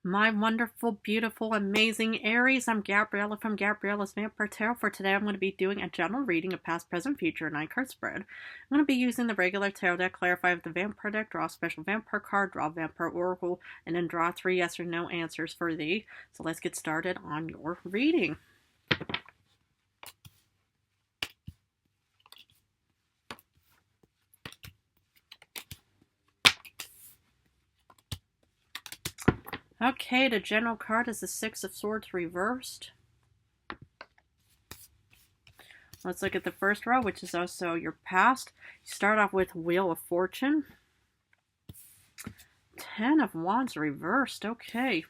My wonderful, beautiful, amazing Aries. I'm Gabriella from Gabriella's Vampire Tarot. For today, I'm going to be doing a general reading of past, present, future 9-card spread. I'm going to be using the regular tarot deck, clarify with the vampire deck, draw a special vampire card, draw a vampire oracle, and then draw 3 yes or no answers for thee. So let's get started on your reading. Okay, the general card is the 6 of Swords reversed. Let's look at the first row, which is also your past. You start off with Wheel of Fortune. 10 of Wands reversed. Okay.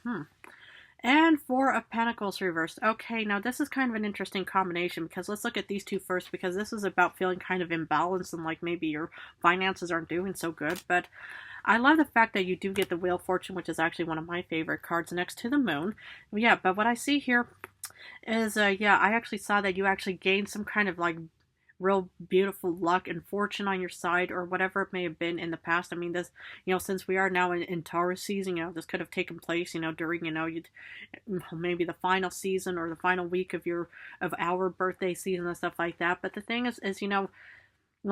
And 4 of Pentacles reversed. Okay, now this is kind of an interesting combination because let's look at these two first, because this is about feeling kind of imbalanced and like maybe your finances aren't doing so good. But I love the fact that you do get the Wheel of Fortune, which is actually one of my favorite cards next to the Moon. Yeah, but what I see here is, I actually saw that you actually gained some kind of like real beautiful luck and fortune on your side, or whatever it may have been in the past. I mean, this, since we are now in Taurus season, this could have taken place, during, maybe the final season or the final week of our birthday season and stuff like that. But the thing is,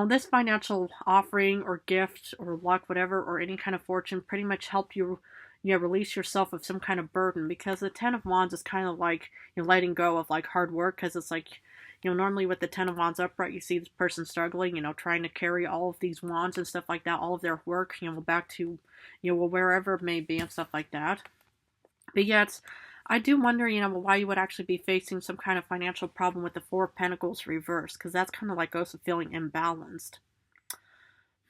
this financial offering or gift or luck, whatever, or any kind of fortune pretty much help you release yourself of some kind of burden, because the 10 of Wands is kind of like letting go of like hard work, because it's like, normally with the 10 of Wands upright, you see this person struggling, trying to carry all of these wands and stuff like that, all of their work, back to, wherever it may be and stuff like that. But yeah, I do wonder, why you would actually be facing some kind of financial problem with the 4 of Pentacles reversed, because that's kind of like also feeling imbalanced.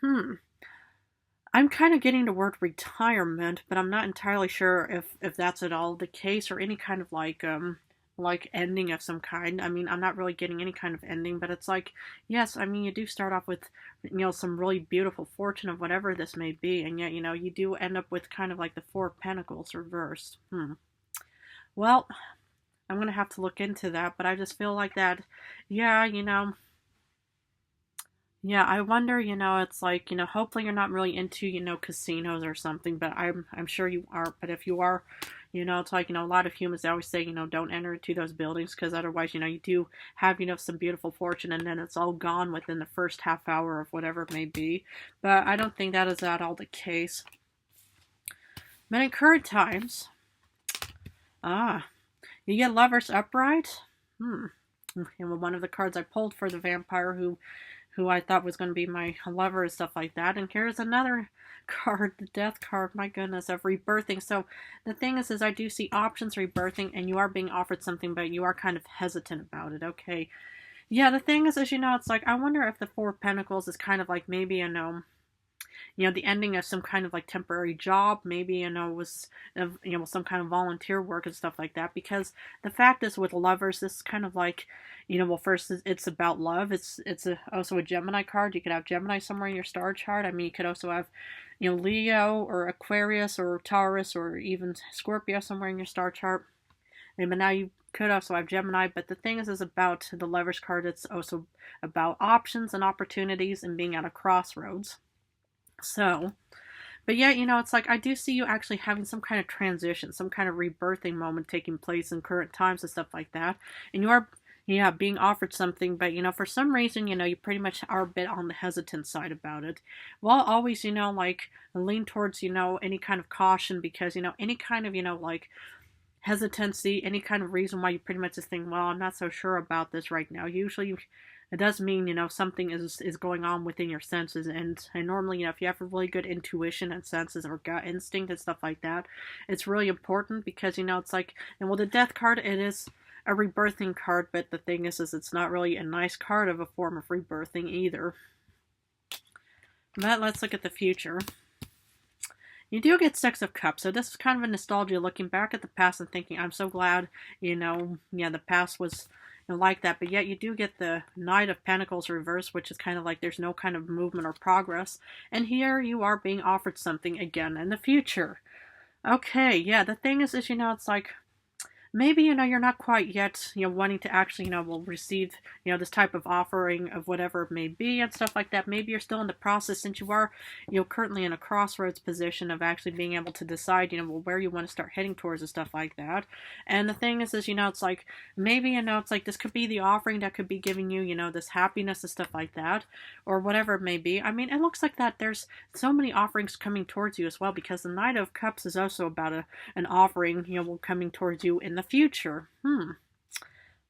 I'm kind of getting the word retirement, but I'm not entirely sure if that's at all the case, or any kind of like ending of some kind. I mean, I'm not really getting any kind of ending, but it's like, yes, I mean, you do start off with, some really beautiful fortune of whatever this may be, and yet, you do end up with kind of like the 4 of Pentacles reversed. Well, I'm going to have to look into that, but I just feel like that, yeah, I wonder, it's like, hopefully you're not really into, casinos or something, but I'm sure you are. But if you are, it's like, a lot of humans, they always say, don't enter into those buildings, because otherwise, you do have, some beautiful fortune, and then it's all gone within the first half hour of whatever it may be. But I don't think that is at all the case. But in current times, you get Lovers upright. And one of the cards I pulled for the vampire who I thought was going to be my lover and stuff like that. And here's another card, the Death card, my goodness, of rebirthing. So the thing is I do see options rebirthing, and you are being offered something, but you are kind of hesitant about it. Okay. Yeah, the thing is, it's like, I wonder if the 4 of Pentacles is kind of like maybe, the ending of some kind of like temporary job, maybe, was, some kind of volunteer work and stuff like that. Because the fact is, with lovers, this is kind of like, well, first it's about love. It's also a Gemini card. You could have Gemini somewhere in your star chart. I mean, you could also have, Leo or Aquarius or Taurus or even Scorpio somewhere in your star chart. But now you could also have Gemini. But the thing is about the lovers card, it's also about options and opportunities and being at a crossroads. So, but yeah, it's like, I do see you actually having some kind of transition, some kind of rebirthing moment taking place in current times and stuff like that. And you are, being offered something, but, for some reason, you pretty much are a bit on the hesitant side about it. Well, always, like, lean towards, any kind of caution, because, any kind of, like, hesitancy, any kind of reason why you pretty much just think, well, I'm not so sure about this right now. Usually, it does mean, something is going on within your senses. And normally, if you have a really good intuition and senses or gut instinct and stuff like that, it's really important, because, it's like, and well, the Death card, it is a rebirthing card, but the thing is it's not really a nice card of a form of rebirthing either. But let's look at the future. You do get 6 of Cups, so this is kind of a nostalgia, looking back at the past and thinking, I'm so glad, the past was like that. But yet you do get the Knight of Pentacles reversed, which is kind of like there's no kind of movement or progress. And here you are being offered something again in the future. Okay, yeah, the thing is, it's like, maybe, you're not quite yet, wanting to actually, will receive, this type of offering of whatever it may be and stuff like that. Maybe you're still in the process, since you are, currently in a crossroads position of actually being able to decide, well, where you want to start heading towards and stuff like that. And the thing is, it's like, maybe, it's like this could be the offering that could be giving you, this happiness and stuff like that, or whatever it may be. I mean, it looks like that there's so many offerings coming towards you as well, because the Knight of Cups is also about an offering, coming towards you in the future.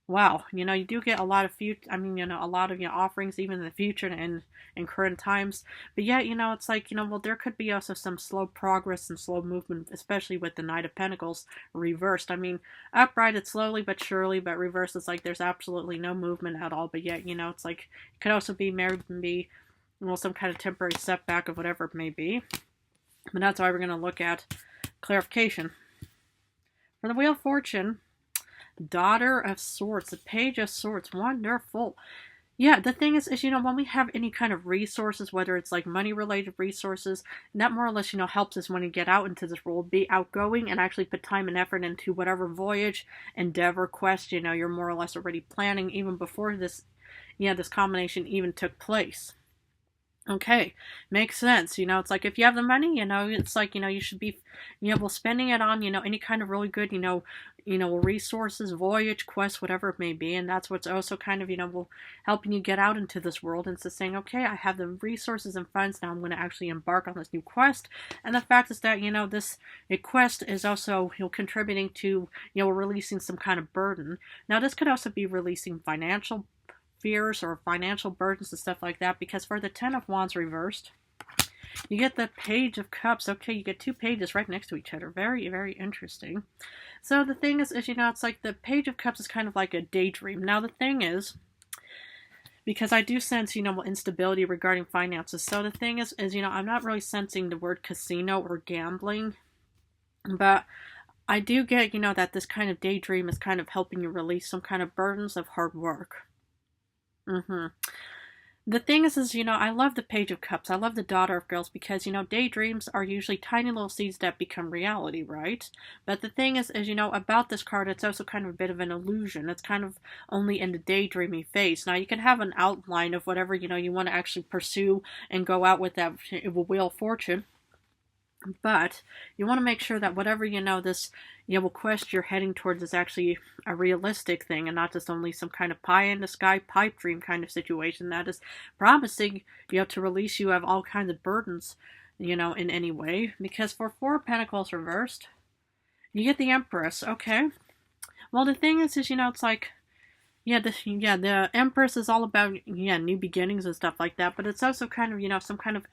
Wow, you do get a lot of a lot of offerings even in the future and in current times. But yeah, it's like, well, there could be also some slow progress and slow movement, especially with the Knight of Pentacles reversed. I mean, upright it's slowly but surely, but reversed it's like there's absolutely no movement at all. But yet, it's like it could also be maybe, well, some kind of temporary setback of whatever it may be. But that's why we're going to look at clarification. For the Wheel of Fortune, Daughter of Swords, the Page of Swords, wonderful. Yeah, the thing is, when we have any kind of resources, whether it's like money-related resources, that more or less, helps us when you get out into this world, be outgoing and actually put time and effort into whatever voyage, endeavor, quest, you're more or less already planning even before this, this combination even took place. Okay, makes sense. It's like if you have the money, it's like, you should be, spending it on, any kind of really good, resources, voyage, quest, whatever it may be. And that's what's also kind of, helping you get out into this world. And it's saying, okay, I have the resources and funds. Now I'm going to actually embark on this new quest. And the fact is that, this quest is also, contributing to, releasing some kind of burden. Now this could also be releasing financial fears or financial burdens and stuff like that, because for the Ten of Wands reversed, you get the Page of Cups. Okay, you get two pages right next to each other. Very, very interesting. So the thing is, it's like the Page of Cups is kind of like a daydream. Now the thing is, because I do sense, instability regarding finances. So the thing is, I'm not really sensing the word casino or gambling, but I do get, that this kind of daydream is kind of helping you release some kind of burdens of hard work. The thing is, I love the Page of Cups. I love the Daughter of Girls because, daydreams are usually tiny little seeds that become reality, right? But the thing is, about this card, it's also kind of a bit of an illusion. It's kind of only in the daydreaming phase. Now, you can have an outline of whatever, you want to actually pursue and go out with that Wheel of Fortune. But you want to make sure that whatever, this, quest you're heading towards is actually a realistic thing and not just only some kind of pie in the sky pipe dream kind of situation that is promising, to release you of all kinds of burdens, in any way. Because for Four of Pentacles reversed, you get the Empress. Okay. Well, the thing is, it's like, the Empress is all about, new beginnings and stuff like that. But it's also kind of, some kind of,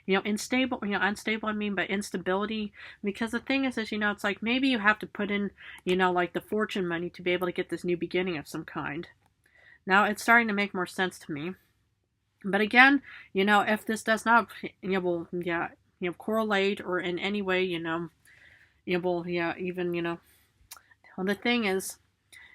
unstable, but instability. Because the thing is, it's like maybe you have to put in, like the fortune money to be able to get this new beginning of some kind. Now it's starting to make more sense to me. But again, if this does not, correlate or in any way, even, well, the thing is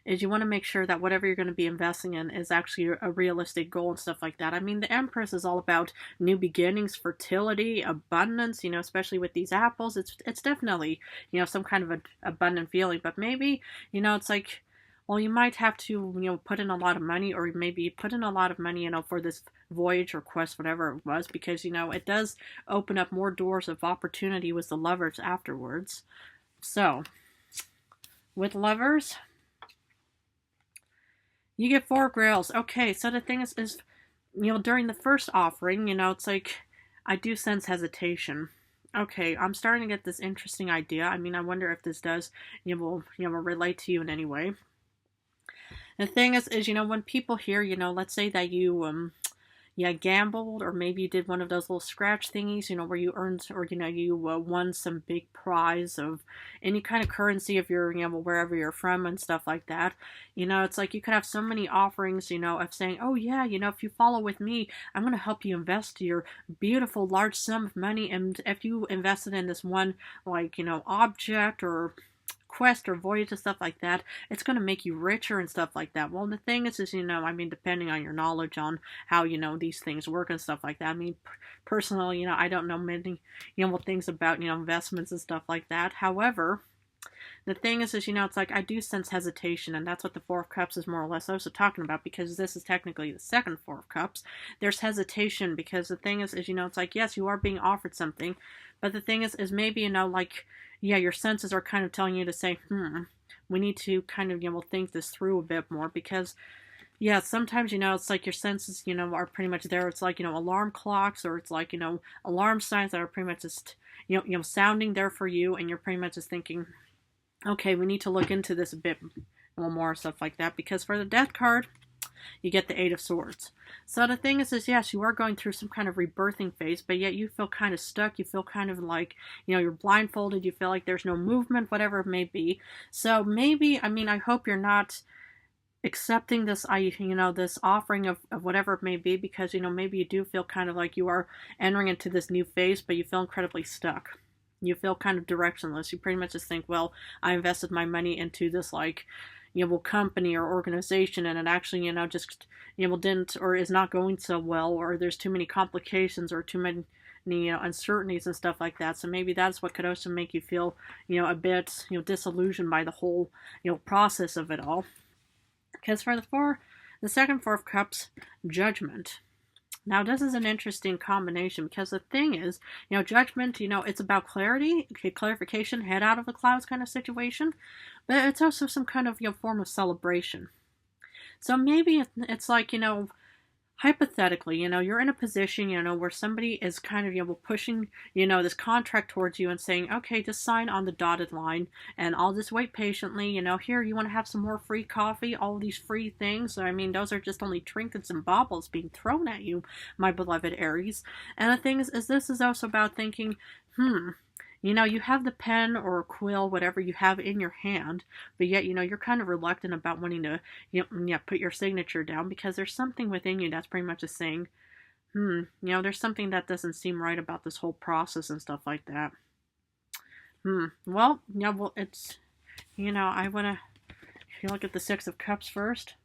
you want to make sure that whatever you're going to be investing in is actually a realistic goal and stuff like that. I mean, the Empress is all about new beginnings, fertility, abundance, especially with these apples. It's definitely, some kind of an abundant feeling. But maybe, it's like, well, you might have to, put in a lot of money, or maybe put in a lot of money, for this voyage or quest, whatever it was, because, it does open up more doors of opportunity with the Lovers afterwards. So, with Lovers, you get Four Grails. Okay, so the thing is, during the first offering, it's like, I do sense hesitation. Okay, I'm starting to get this interesting idea. I mean, I wonder if this does, will relate to you in any way. The thing is, when people hear, let's say that you, gambled, or maybe you did one of those little scratch thingies, where you earned, or, you won some big prize of any kind of currency of your, wherever you're from and stuff like that. It's like you could have so many offerings, of saying, oh yeah, if you follow with me, I'm going to help you invest your beautiful large sum of money. And if you invested in this one, like, object or quest or voyage and stuff like that, it's going to make you richer and stuff like that. Well, the thing is, depending on your knowledge on how, these things work and stuff like that. I mean, personally, I don't know many, things about, investments and stuff like that. However, The thing is, you know, it's like I do sense hesitation, and that's what the Four of Cups is more or less also talking about, because this is technically the second Four of Cups. There's hesitation because the thing is, you know, it's like, yes, you are being offered something, but the thing is maybe, you know, like, yeah, your senses are kind of telling you to say, we need to kind of, you know, think this through a bit more, because yeah, sometimes, you know, it's like your senses, you know, are pretty much there. It's like, you know, alarm clocks, or it's like, you know, alarm signs that are pretty much just, you know, sounding there for you, and you're pretty much just thinking, okay, we need to look into this a bit more, stuff like that, because for the Death card, you get the Eight of Swords. So the thing is yes, you are going through some kind of rebirthing phase, but yet you feel kind of stuck. You feel kind of like, you know, you're blindfolded. You feel like there's no movement, whatever it may be. So maybe, I mean, I hope you're not accepting this, you know, this offering of whatever it may be, because, you know, maybe you do feel kind of like you are entering into this new phase, but you feel incredibly stuck. You feel kind of directionless. You pretty much just think, well, I invested my money into this, like, you know, company or organization, and it actually, you know, just, you know, didn't, or is not going so well, or there's too many complications, or too many, you know, uncertainties and stuff like that. So maybe that's what could also make you feel, you know, a bit, you know, disillusioned by the whole, you know, process of it all. Because for the second Four of Cups, Judgment. Now, this is an interesting combination, because the thing is, you know, Judgment, you know, it's about clarity, clarification, head out of the clouds kind of situation, but it's also some kind of, you know, form of celebration. So maybe it's like, you know, hypothetically, you know, you're in a position, you know, where somebody is kind of, you know, pushing, you know, this contract towards you and saying, okay, just sign on the dotted line, and I'll just wait patiently, you know, here, you want to have some more free coffee, all these free things. I mean, those are just only trinkets and baubles being thrown at you, my beloved Aries. And the thing is this is also about thinking, you know, you have the pen or quill, whatever you have in your hand, but yet, you know, you're kind of reluctant about wanting to, you know, yeah, put your signature down, because there's something within you that's pretty much just saying, you know, there's something that doesn't seem right about this whole process and stuff like that. Well, yeah, well, it's, you know, I want to, if you look at the Six of Cups first,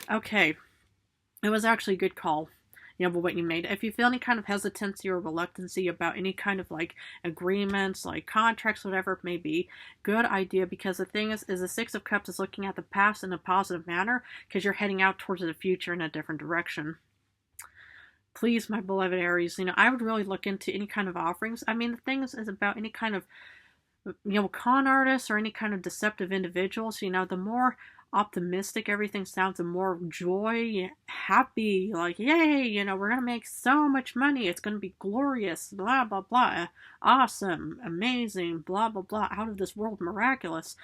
okay, it was actually a good call, you know, but what you made. If you feel any kind of hesitancy or reluctancy about any kind of like agreements, like contracts, whatever it may be, good idea, because the thing is the Six of Cups is looking at the past in a positive manner, because you're heading out towards the future in a different direction. Please, my beloved Aries, you know, I would really look into any kind of offerings. I mean, the thing is about any kind of, you know, con artists or any kind of deceptive individuals. You know, the more optimistic everything sounds, and more joy, happy, like, yay, you know, we're gonna make so much money, it's gonna be glorious, blah blah blah, awesome, amazing, blah blah blah, out of this world, miraculous.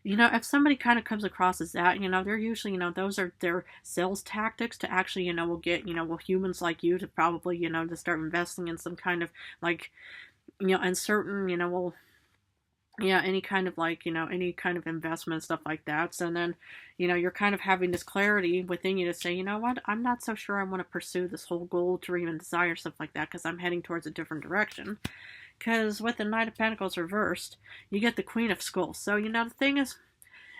You know, if somebody kind of comes across as that, you know, they're usually, you know, those are their sales tactics to actually, you know, will get, you know, well, humans like you to probably, you know, to start investing in some kind of, like, you know, uncertain, you know, well, yeah, any kind of, like, you know, any kind of investment, stuff like that. So then, you know, you're kind of having this clarity within you to say, you know what, I'm not so sure I want to pursue this whole goal, dream, and desire, stuff like that, because I'm heading towards a different direction. Because with the Knight of Pentacles reversed, you get the Queen of Skulls. So, you know, the thing is,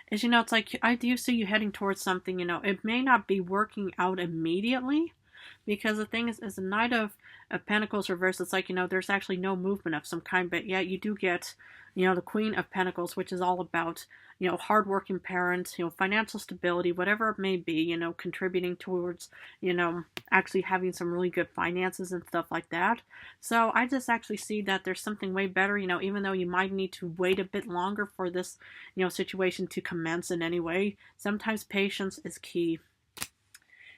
you know, it's like, I do see you heading towards something, you know, it may not be working out immediately, because the thing is the Knight of Pentacles reversed, it's like, you know, there's actually no movement of some kind, but yet you do get, you know, the Queen of Pentacles, which is all about, you know, hardworking parents, you know, financial stability, whatever it may be, you know, contributing towards, you know, actually having some really good finances and stuff like that. So I just actually see that there's something way better, you know, even though you might need to wait a bit longer for this, you know, situation to commence in any way. Sometimes patience is key.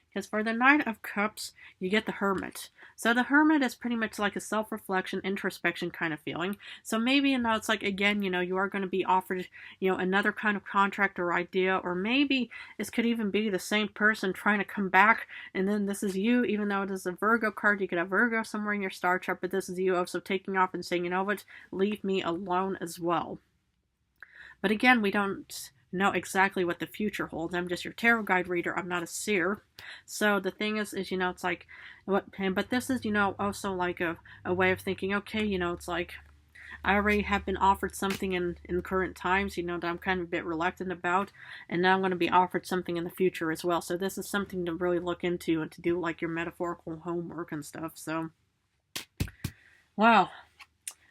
Because for the Knight of Cups, you get the Hermit. So the Hermit is pretty much like a self-reflection, introspection kind of feeling. So maybe, you know, it's like, again, you know, you are going to be offered, you know, another kind of contract or idea, or maybe this could even be the same person trying to come back, and then this is you, even though it is a Virgo card, you could have Virgo somewhere in your star chart, but this is you also taking off and saying, you know what, leave me alone as well. But again, we don't know exactly what the future holds. I'm just your tarot guide reader. I'm not a seer. So the thing is, you know, it's like, but this is, you know, also like a way of thinking, okay, you know, it's like, I already have been offered something in current times, you know, that I'm kind of a bit reluctant about, and now I'm going to be offered something in the future as well. So this is something to really look into and to do like your metaphorical homework and stuff. So, wow.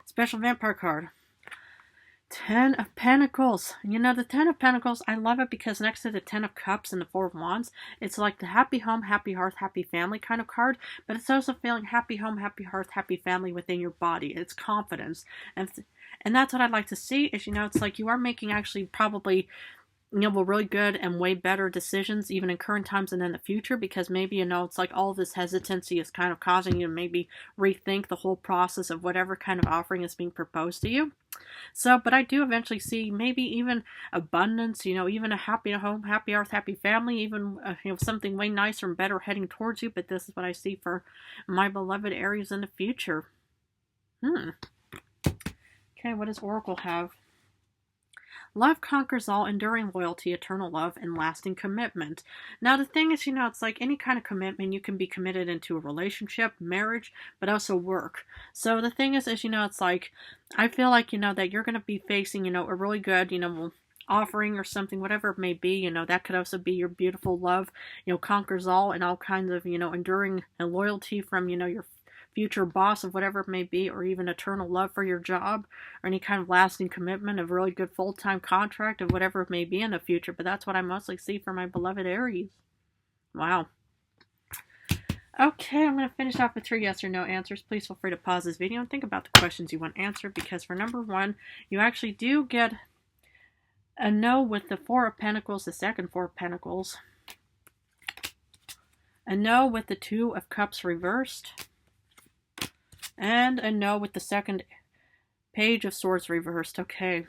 Special vampire card. Ten of Pentacles. You know, the Ten of Pentacles, I love it because next to the Ten of Cups and the Four of Wands, it's like the happy home, happy hearth, happy family kind of card, but it's also feeling happy home, happy hearth, happy family within your body. It's confidence. And that's what I'd like to see is, you know, it's like you are making actually probably, you know, really good and way better decisions even in current times and in the future, because maybe, you know, it's like all this hesitancy is kind of causing you to maybe rethink the whole process of whatever kind of offering is being proposed to you. So, but I do eventually see maybe even abundance, you know, even a happy home, happy earth, happy family, even, you know, something way nicer and better heading towards you. But this is what I see for my beloved Aries in the future. Okay, what does Oracle have? Love conquers all, enduring loyalty, eternal love, and lasting commitment. Now, the thing is, you know, it's like any kind of commitment, you can be committed into a relationship, marriage, but also work. So the thing is, you know, it's like, I feel like, you know, that you're going to be facing, you know, a really good, you know, offering or something, whatever it may be, you know, that could also be your beautiful love, you know, conquers all, and all kinds of, you know, enduring and loyalty from, you know, your future boss of whatever it may be, or even eternal love for your job, or any kind of lasting commitment of really good full-time contract of whatever it may be in the future. But that's what I mostly see for my beloved Aries. Wow. Okay, I'm going to finish off with 3 yes or no answers. Please feel free to pause this video and think about the questions you want answered, because for number 1, you actually do get a no with the 4 of Pentacles, the second 4 of Pentacles. A no with the 2 of Cups reversed. And a no with the second Page of Swords reversed. Okay.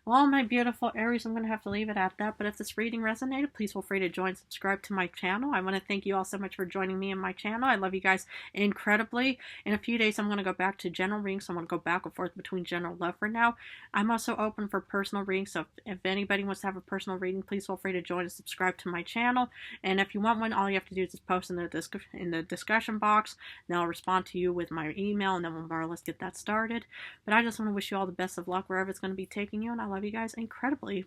Well, my beautiful Aries, I'm going to have to leave it at that. But if this reading resonated, please feel free to join, subscribe to my channel. I want to thank you all so much for joining me in my channel. I love you guys incredibly. In a few days, I'm going to go back to general readings. So I'm going to go back and forth between general love for now. I'm also open for personal readings. So if anybody wants to have a personal reading, please feel free to join and subscribe to my channel. And if you want one, all you have to do is just post in the discussion box. And I'll respond to you with my email, and then we'll more or less get that started. But I just want to wish you all the best of luck wherever it's going to be taking you. And I love you guys incredibly.